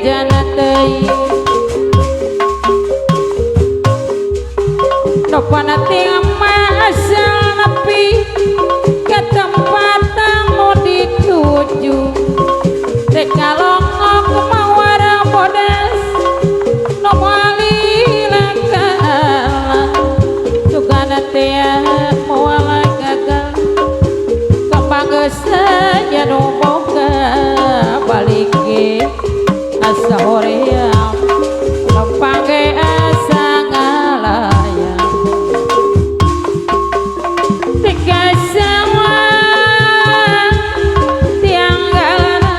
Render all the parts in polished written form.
kajana teuing nopana ting asal nepi ke tempat nu dituju rek ngalongok mawara bodas nu moali lakalan sugana teh moal gagal kapanggeus saja nu boga balik ge asa hoream pangge asa ngalayang tiga sawang tianggalana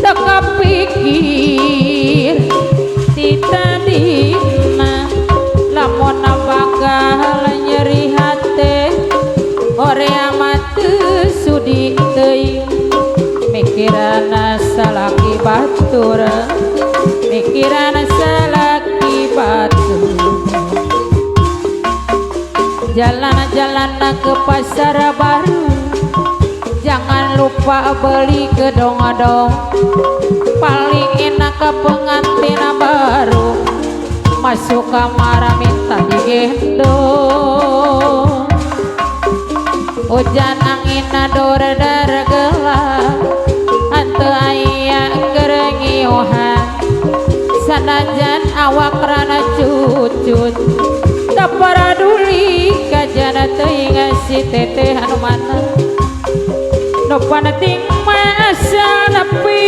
tak kepikir tita dina lamun bakal nyeri hate hoream teu sudi teuing mikirana salaki batur mikirana salaki batur jalan-jalan ke pasar baru jangan lupa beli gedong-gedong paling enak ke pengantin baru masuk kamar minta digendong hujan angin dor-dor gelap ante aya kerengiuhan sanajan awak rana cucut tak paraduli kajana teuing si teteh anu mana nu panating asal nepi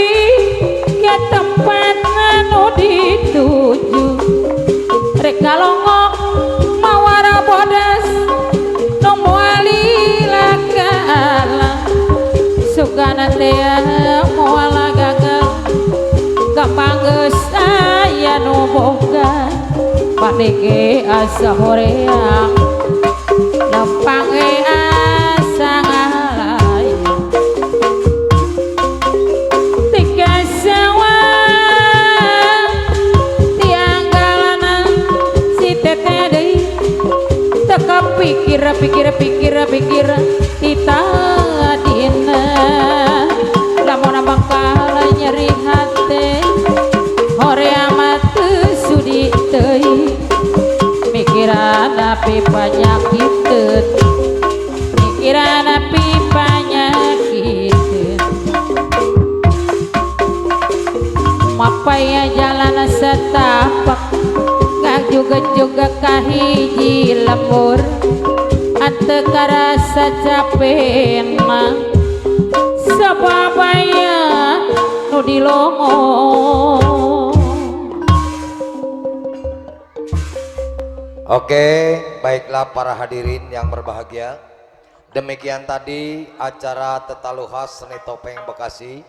ke tempat anu dituju rek ngalongok mawara bodas nu moali lakalan sugana teh moal gagal kapanggeus aya nu boga panege asa horeang lempang asa ngalayang tiga sawang tianggalana si teteh deui teu kapikir pikir kita dina lamun bakal nyeri hate hoream teu sudi teuing mikirana panyakiteun mikirana panyakiteun mapaya jalan setapak gak juga kahiji lembur ante karasa capek mah sababaya nu dilongo. Oke, baiklah para hadirin yang berbahagia. Demikian tadi acara Tetaluhas Seni Topeng Bekasi